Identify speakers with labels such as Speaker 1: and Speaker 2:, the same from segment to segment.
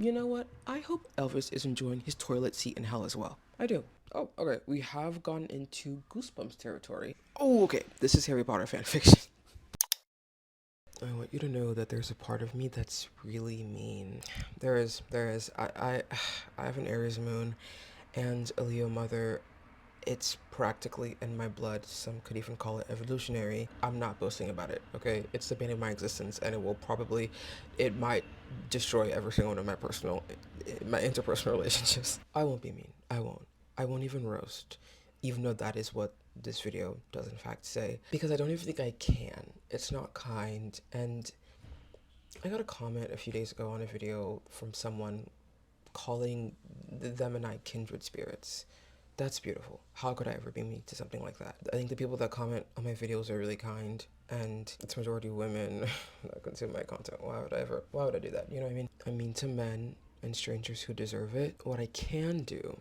Speaker 1: You know what? I hope Elvis is enjoying his toilet seat in hell as well. I do. Oh, okay. We have gone into Goosebumps territory. Oh, okay. This is Harry Potter fanfiction. I want you to know that there's a part of me that's really mean. There is. I have an Aries moon and a Leo mother. It's practically in my blood. Some could even call it evolutionary. I'm not boasting about it, okay? It's the bane of my existence, and it might destroy every single one of my interpersonal relationships. I won't be mean. I won't. I won't even roast, even though that is what this video does in fact say, because I don't even think I can. It's not kind, and I got a comment a few days ago on a video from someone calling them and I kindred spirits. That's beautiful. How could I ever be mean to something like that? I think the people that comment on my videos are really kind, and it's majority women that consume my content. Why would I do that? You know what I mean? I mean to men and strangers who deserve it. What I can do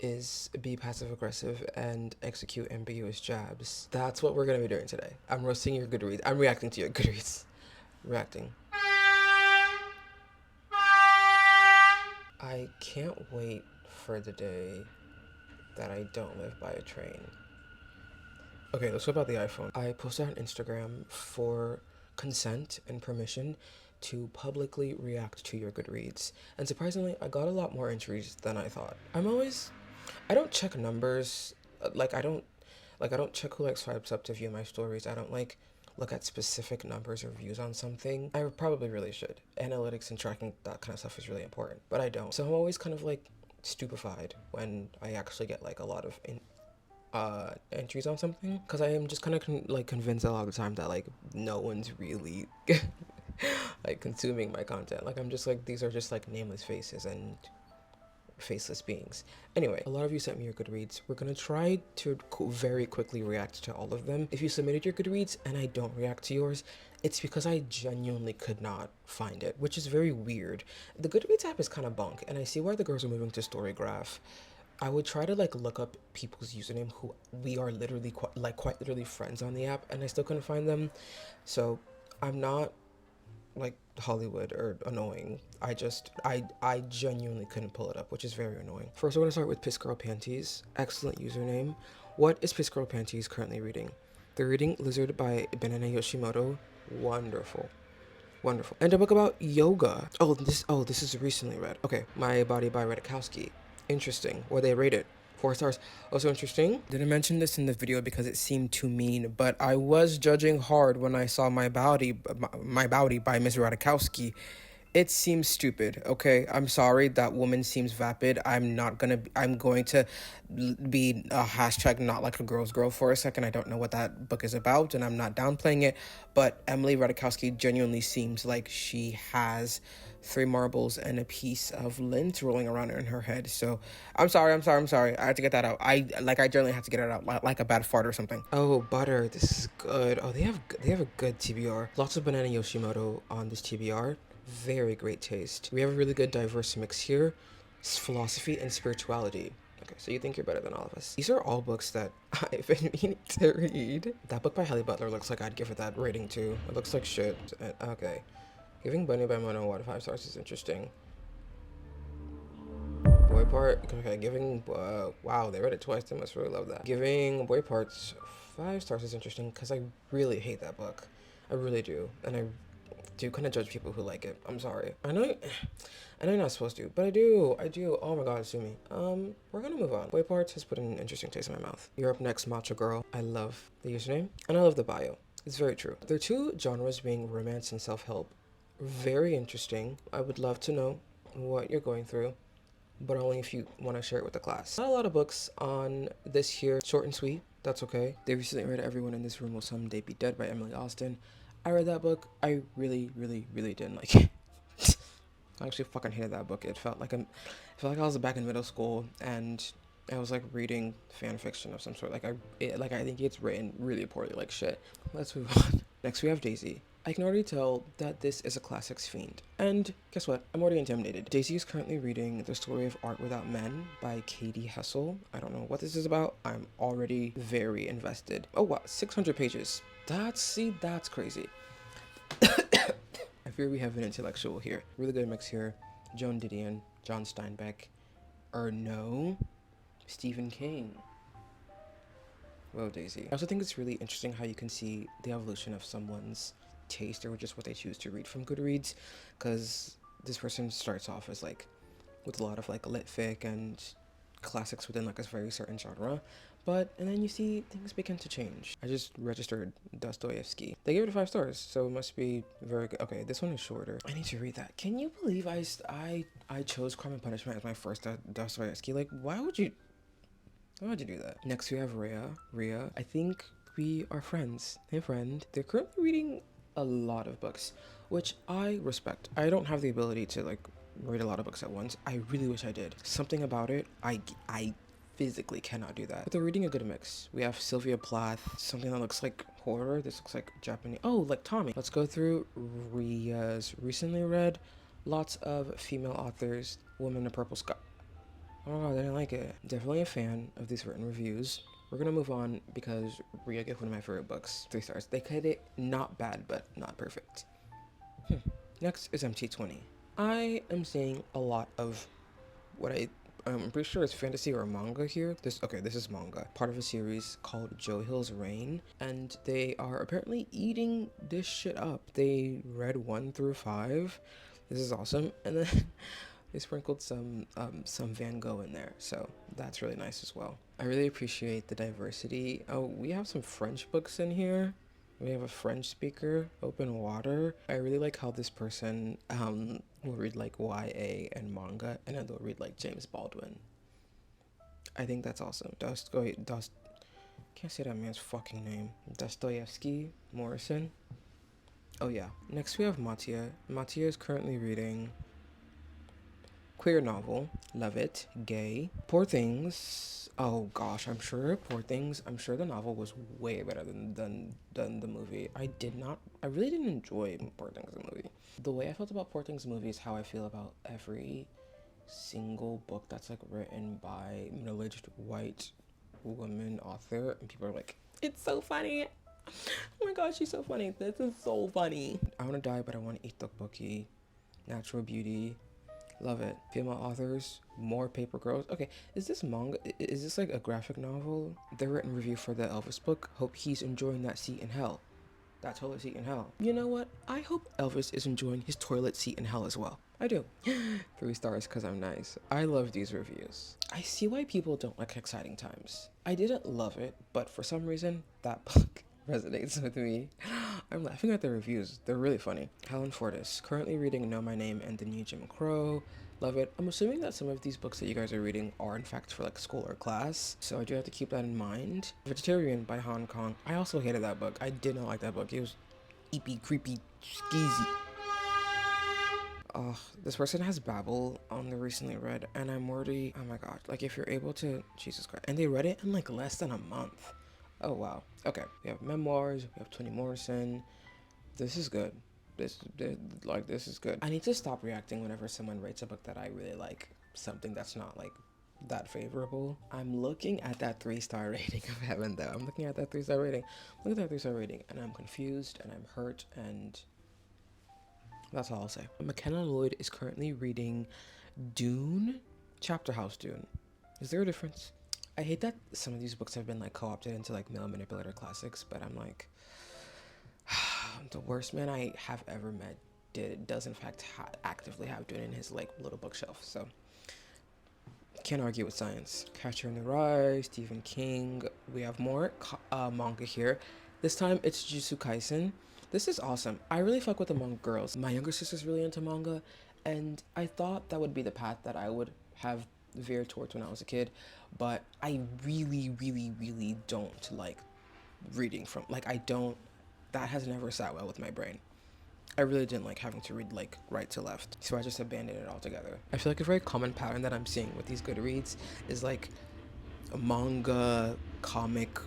Speaker 1: is be passive aggressive and execute ambiguous jabs. That's what we're gonna be doing today. I'm roasting your Goodreads. I'm reacting to your Goodreads. Reacting. I can't wait for the day that I don't live by a train. Okay, let's talk about the iPhone. I posted on Instagram for consent and permission to publicly react to your Goodreads. And surprisingly, I got a lot more entries than I thought. I don't check numbers. I don't check who swipes up to view my stories. I don't look at specific numbers or views on something. I probably really should. Analytics and tracking that kind of stuff is really important, but I don't. So I'm always kind of stupefied when I actually get a lot of entries on something, because I am just kind of convinced a lot of the time that no one's really consuming my content. I'm just these are just nameless faces and faceless beings. Anyway, a lot of you sent me your Goodreads. We're gonna try to very quickly react to all of them. If you submitted your Goodreads and I don't react to yours, it's because I genuinely could not find it, which is very weird. The Goodreads app is kind of bunk, and I see why the girls are moving to Storygraph. I would try to look up people's username who we are literally quite literally friends on the app, and I still couldn't find them. So I'm not Hollywood or annoying. I genuinely couldn't pull it up, which is very annoying. First, I want to start with Piss Girl Panties. Excellent username. What is Piss Girl Panties currently reading? They're reading Lizard by Banana Yoshimoto. Wonderful. Wonderful. And a book about yoga. This is recently read. Okay, My Body by Radikowski. Interesting. What they rate it? 4 stars. Also interesting. Didn't mention this in the video because it seemed too mean, but I was judging hard when I saw My Body by Ms. Radikowski. It seems stupid, okay? I'm sorry, that woman seems vapid. I'm going to be a hashtag not like a girl's girl for a second. I don't know what that book is about, and I'm not downplaying it, but Emily Ratajkowski genuinely seems like she has 3 marbles and a piece of lint rolling around in her head. So I'm sorry. I had to get that out. I generally have to get it out like a bad fart or something. Oh, butter. This is good. Oh, they have a good TBR. Lots of Banana Yoshimoto on this TBR. Very great taste. We have a really good diverse mix here. It's philosophy and spirituality. Okay, so you think you're better than all of us. These are all books that I've been meaning to read. That book by Halle Butler looks like I'd give it that rating too. It looks like shit. Okay. Giving Bunny by Mono 1 5 stars is interesting. Boy Part, okay, giving, wow, they read it twice, they must really love that. Giving Boy Parts 5 stars is interesting because I really hate that book. I really do, and I do kind of judge people who like it. I'm sorry. I know you're not supposed to, but I do. Oh my god, sue me. We're gonna move on. Boy Parts has put an interesting taste in my mouth. You're up next, Matcha Girl. I love the username, and I love the bio. It's very true. There are 2 genres being romance and self-help. Very interesting. I would love to know what you're going through, but only if you want to share it with the class. Not a lot of books on this here. Short and sweet. That's okay. They recently read Everyone in This Room Will Someday Be Dead by Emily Austin. I read that book. I really didn't like it. I actually fucking hated that book. It felt like I was back in middle school and I was reading fan fiction of some sort. I think it's written really poorly, like shit. Let's move on. Next we have Daisy. I can already tell that this is a classics fiend. And guess what? I'm already intimidated. Daisy is currently reading The Story of Art Without Men by Katie Hessel. I don't know what this is about. I'm already very invested. Oh wow, 600 pages. That's crazy. I Shakespeare, we have an intellectual here. Really good mix here. Joan Didion, John Steinbeck, or no, Stephen King. Whoa, Daisy. I also think it's really interesting how you can see the evolution of someone's taste or just what they choose to read from Goodreads, because this person starts off as like with a lot of like lit fic and classics within like a very certain genre, and then you see things begin to change. I just registered Dostoevsky. They gave it 5 stars, so it must be very good. Okay, this one is shorter. I need to read that. Can you believe I chose Crime and Punishment as my first Dostoevsky? Like, why would you do that? Next we have Rhea. I think we are friends. Hey friend. They're currently reading a lot of books, which I respect. I don't have the ability to like read a lot of books at once. I really wish I did. Something about it, I physically cannot do that. But they're reading a good mix. We have Sylvia Plath, something that looks like horror. This looks like Japanese. Oh, like Tommy. Let's go through Rhea's recently read. Lots of female authors. Woman in Purple Sky. Oh my god, I didn't like it. Definitely a fan of these written reviews. We're gonna move on because Rhea gave one of my favorite books 3 stars. They cut it not bad, but not perfect. Next is MT20. I am seeing a lot of what I'm pretty sure it's fantasy or manga here. This is manga. Part of a series called Joe Hill's Reign, and they are apparently eating this shit up. They read 1 through 5. This is awesome. And then they sprinkled some Van Gogh in there, so that's really nice as well. I really appreciate the diversity. Oh, we have some French books in here. We have a French speaker, Open Water. I really like how this person will read like YA and manga, and then they'll read like James Baldwin. I think that's awesome. Can't say that man's fucking name. Dostoevsky Morrison. Oh yeah. Next we have Mattia. Mattia is currently reading queer novel, love it, gay. Poor Things. Oh gosh, I'm sure the novel was way better than the movie. I really didn't enjoy Poor Things the movie. The way I felt about Poor Things the movie is how I feel about every single book that's like written by middle-aged white woman author, and people are like, it's so funny. Oh my gosh, she's so funny. This is so funny. I Want to Die, But I Want to Eat Tteokbokki. Natural Beauty. Love it. Female authors, more paper girls. Okay, is this manga? Is this like a graphic novel? They're written review for the Elvis book. Hope he's enjoying that seat in hell. That toilet seat in hell. You know what? I hope Elvis is enjoying his toilet seat in hell as well. I do. 3 stars because I'm nice. I love these reviews. I see why people don't like Exciting Times. I didn't love it, but for some reason, that book resonates with me. I'm laughing at the reviews. They're really funny. Helen Fortis, currently reading Know My Name and The New Jim Crow. Love it. I'm assuming that some of these books that you guys are reading are in fact for like school or class, so I do have to keep that in mind. Vegetarian by Hong Kong. I also hated that book. I did not like that book. It was eepy, creepy, skeezy. Oh, this person has Babel on the recently read, and I'm already, oh my god, like if you're able to, Jesus Christ, and they read it in like less than a month. Oh wow. Okay, we have memoirs, we have Toni Morrison. This is good. This is good. I need to stop reacting whenever someone writes a book that I really like, something that's not like that favorable. I'm looking at that 3-star rating of Heaven though. I'm looking at that 3-star rating. Look at that 3-star rating, and I'm confused and I'm hurt, and that's all I'll say. McKenna Lloyd is currently reading Dune, Chapter House Dune. Is there a difference? I hate that some of these books have been like co-opted into like male manipulator classics, but I'm like, the worst man I have ever met does in fact actively have Dune in his like little bookshelf, so can't argue with science. Catcher in the Rye, Stephen King. We have more manga here. This time it's Jujutsu Kaisen. This is awesome. I really fuck with the manga girls. My younger sister's really into manga, and I thought that would be the path that I would have veered towards when I was a kid, but I really, really, really don't like reading from, like, that has never sat well with my brain. I really didn't like having to read like right to left, so I just abandoned it altogether. I feel like a very common pattern that I'm seeing with these Goodreads is like a manga, comic,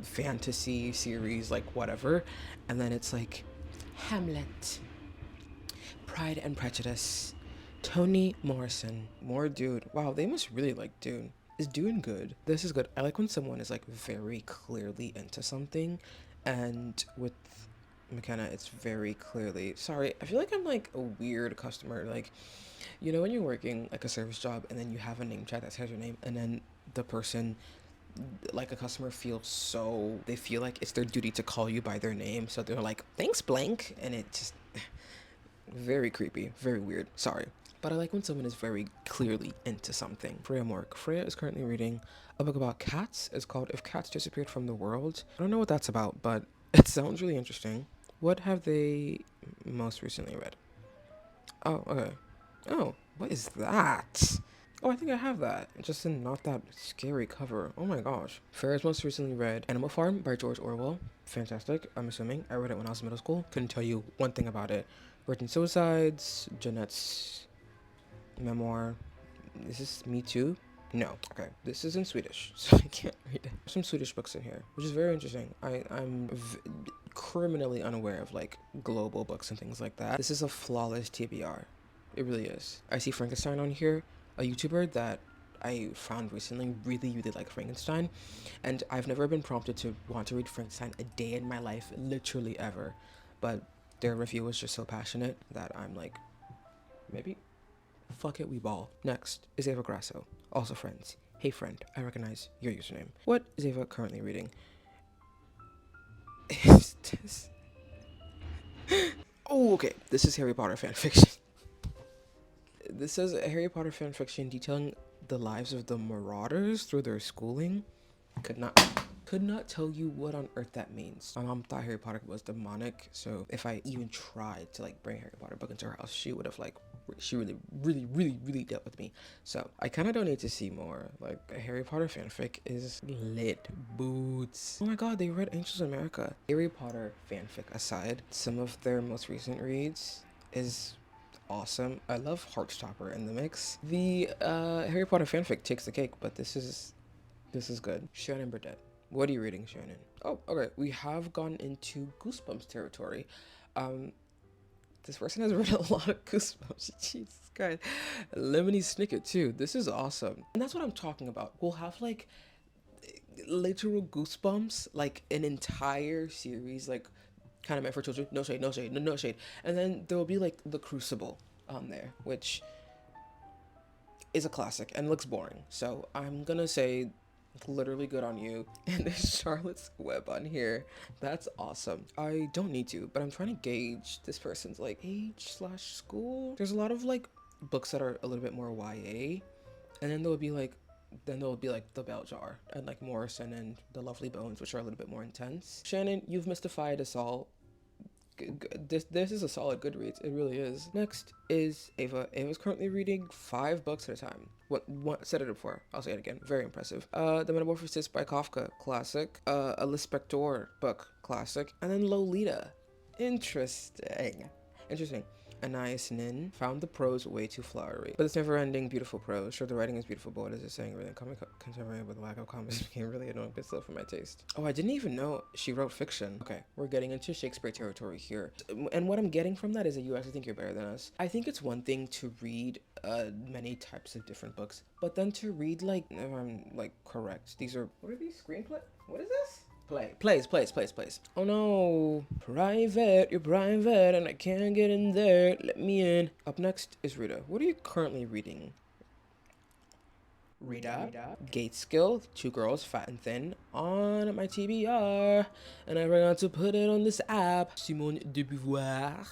Speaker 1: fantasy series, like whatever, and then it's like Hamlet, Pride and Prejudice, Toni Morrison, more Dune. Wow, they must really like Dune. Is Dune good? This is good. I like when someone is like very clearly into something, and with McKenna, it's very clearly, sorry, I feel like I'm like a weird customer. Like, you know, when you're working like a service job and then you have a name tag that says your name, and then the person, like a customer, feels so, they feel like it's their duty to call you by their name. So they're like, thanks, blank. And it just, very creepy, very weird. Sorry. But I like when someone is very clearly into something. Freya Mork. Freya is currently reading a book about cats. It's called If Cats Disappeared from the World. I don't know what that's about, but it sounds really interesting. What have they most recently read? Oh, okay. Oh, what is that? Oh, I think I have that. It's just in not that scary cover. Oh my gosh. Farrah's most recently read Animal Farm by George Orwell. Fantastic, I'm assuming. I read it when I was in middle school. Couldn't tell you one thing about it. Written Suicides, Jeanette's memoir. Is this Me Too? No. Okay, this is in Swedish, so I can't read it. There's some Swedish books in here, which is very interesting. I'm criminally unaware of like global books and things like that. This is a flawless TBR. It really is. I see Frankenstein on here, a YouTuber that I found recently really, really like Frankenstein, and I've never been prompted to want to read Frankenstein a day in my life, literally ever. But their review was just so passionate that I'm like, maybe fuck it, we ball. Next is Ava Grasso, also friends. Hey friend, I recognize your username. What is Ava currently reading? Is this? Oh, okay. This is Harry Potter fanfiction. This is a Harry Potter fanfiction detailing the lives of the Marauders through their schooling. Could not tell you what on earth that means. My mom thought Harry Potter was demonic, so if I even tried to like bring a Harry Potter book into her house, she would have like, she really dealt with me. So I kind of don't need to see more. Like, a Harry Potter fanfic is lit boots. Oh my god, they read Angels in America. Harry Potter fanfic aside, some of their most recent reads is awesome. I love Heartstopper in the mix. The Harry Potter fanfic takes the cake, but this is good. Shannon Burdett. What are you reading, Shannon? Oh, okay. We have gone into Goosebumps territory. This person has read a lot of Goosebumps. Jesus Christ. Lemony Snicket too. This is awesome. And that's what I'm talking about. We'll have like literal Goosebumps, like an entire series, like kind of meant for children. No shade, no shade, no shade. And then there will be like The Crucible on there, which is a classic and looks boring. So I'm gonna say literally good on you. And there's Charlotte's Web on here. That's awesome. I don't need to, but I'm trying to gauge this person's like age/school. There's a lot of like books that are a little bit more YA, and then there will be like The Bell Jar and like Morrison and The Lovely Bones, which are a little bit more intense. Shannon, you've mystified us all. This is a solid Goodreads. It really is. Next is Ava. Ava's currently reading 5 books at a time. What said it before? I'll say it again. Very impressive. The Metamorphosis by Kafka, classic. A Lispector book, classic. And then Lolita. Interesting. Anais Nin found the prose way too flowery, but it's never-ending beautiful prose. Sure, the writing is beautiful, but what is it saying? Really, contemporary with lack of comments became really annoying, but slow for my taste. Oh, I didn't even know she wrote fiction. Okay, we're getting into Shakespeare territory here, and what I'm getting from that is that you actually think you're better than us. I think it's one thing to read many types of different books, but then to read like, if I'm like correct, these are, what are these, screenplay? What is this? Plays. Oh no. Private, you're private, and I can't get in there. Let me in. Up next is Rita. What are you currently reading? Rita. Gate Skill, 2 girls, fat and thin, on my TBR. And I forgot to put it on this app. Simone de Beauvoir.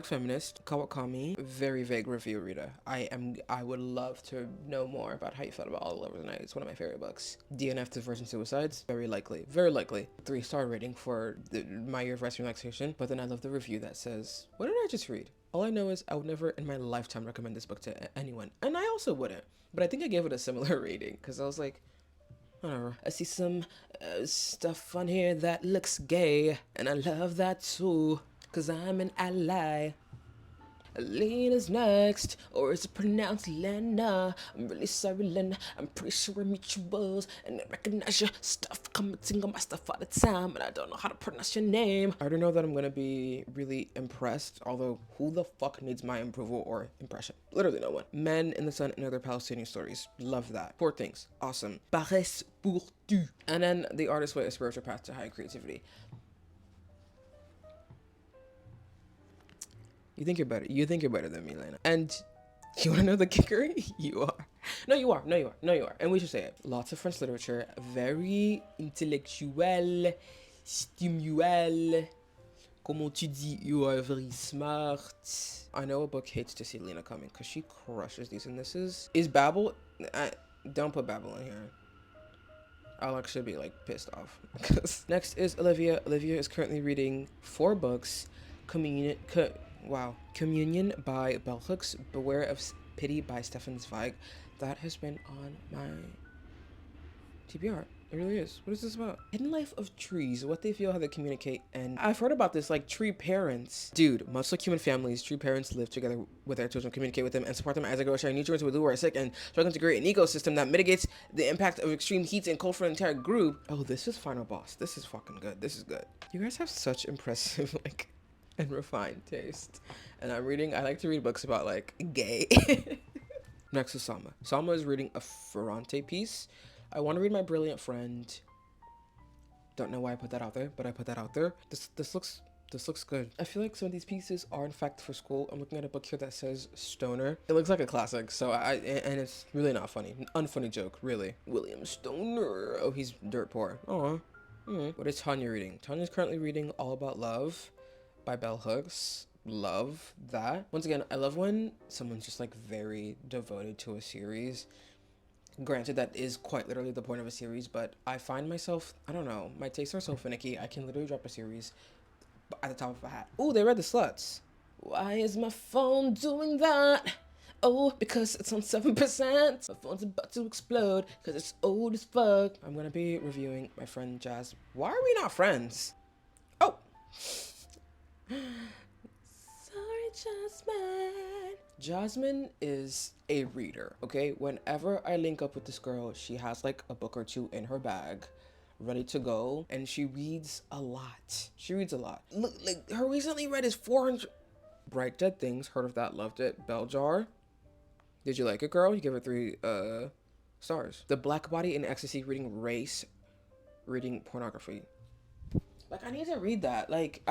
Speaker 1: #feminist, Kawakami. Very vague review, Rita. I would love to know more about how you felt about All the Lovers Night. It's one of my favorite books. DNF to Virgin Suicides, very likely. 3-star rating for my year of rest and relaxation. But then I love the review that says, what did I just read? All I know is I would never in my lifetime recommend this book to anyone. And I also wouldn't. But I think I gave it a similar rating because I was like, whatever. I see some stuff on here that looks gay, and I love that too. Cause I'm an ally. Lena's next, or is it pronounced Lena? I'm really sorry, Lena. I'm pretty sure we're mutuals, and I recognize your stuff commenting on my stuff all the time, and I don't know how to pronounce your name. I already know that I'm gonna be really impressed, although who the fuck needs my approval or impression? Literally no one. Men in the Sun and Other Palestinian Stories. Love that. 4 things. Awesome. Paresse pour tu. And then The Artist's Way, A Spiritual Path to High Creativity. You think you're better. You think you're better than me, Lena. And you want to know the kicker? You are. No, you are. No, you are. No, you are. And we should say it. Lots of French literature. Very intellectuel. Stimuel. Comment tu dis? You are very smart. I know a book hates to see Lena coming because she crushes these. And this is Babel. Don't put Babel in here. I'll actually be like pissed off. Next is Olivia. Olivia is currently reading 4 books. Communion by Bell Hooks, Beware of Pity by Stefan Zweig. That has been on my TBR. It really is. What is this about? Hidden life of trees, what they feel, how they communicate. And I've heard about this, like tree parents. Dude, much like human families, tree parents live together with their children, communicate with them, and support them as they grow, sharing nutrients with who are sick, and struggling to create an ecosystem that mitigates the impact of extreme heats and cold for an entire group. Oh, this is Final Boss. This is fucking good. This is good. You guys have such impressive, like, and refined taste. And I like to read books about, like, gay. Next is Sama. Sama is reading a Ferrante piece. I want to read My Brilliant Friend. Don't know why I put that out there, but I put that out there. This looks good. I feel like some of these pieces are in fact for school. I'm looking at a book here that says Stoner. It looks like a classic, so and it's really not funny. An unfunny joke, really. William Stoner. Oh, he's dirt poor. Aw. What is Tanya reading? Tanya's currently reading All About Love by Bell Hooks. Love that. Once again, I love when someone's just like very devoted to a series. Granted, that is quite literally the point of a series, but I find myself, I don't know, my tastes are so finicky. I can literally drop a series at the top of a hat. Oh, they read The Sluts. Why is my phone doing that? Oh, because it's on 7%. My phone's about to explode because it's old as fuck. I'm gonna be reviewing my friend Jazz. Why are we not friends? Oh. Sorry, Jasmine. Jasmine is a reader, okay? Whenever I link up with this girl, she has like a book or 2 in her bag, ready to go, and she reads a lot. She reads a lot. Look, like her recently read is 400. Bright Dead Things, heard of that, loved it. Bell Jar. Did you like it, girl? You give it 3 stars. The Black Body in Ecstasy, reading race, reading pornography. Like, I need to read that. Like,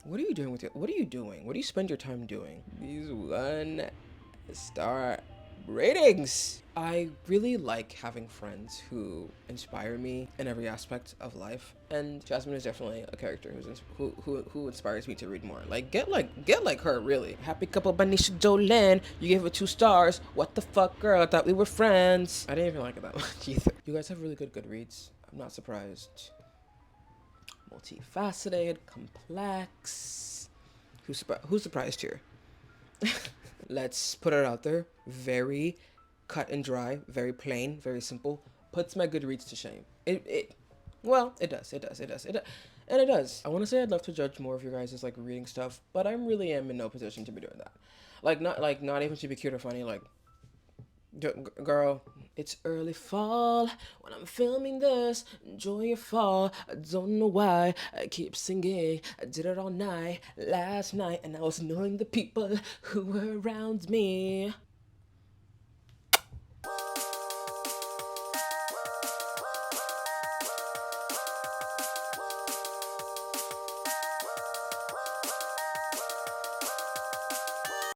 Speaker 1: what are you doing with it? What are you doing? What do you spend your time doing? These 1-star ratings. I really like having friends who inspire me in every aspect of life, and Jasmine is definitely a character who inspires me to read more. Like get like her, really. Happy Couple by Nisha Jolene. You gave it 2 stars. What the fuck, girl? I thought we were friends. I didn't even like it that much either. You guys have really good Goodreads. I'm not surprised. Multifaceted, complex. Who's surprised here? Let's put it out there. Very cut and dry, very plain, very simple. Puts my Goodreads to shame. It does. I want to say I'd love to judge more of your guys' like reading stuff, but I really am in no position to be doing that. Not even to be cute or funny. Like, girl, it's early fall when I'm filming this. Enjoy your fall. I don't know why I keep singing. I did it all night last night, and I was annoying the people who were around me.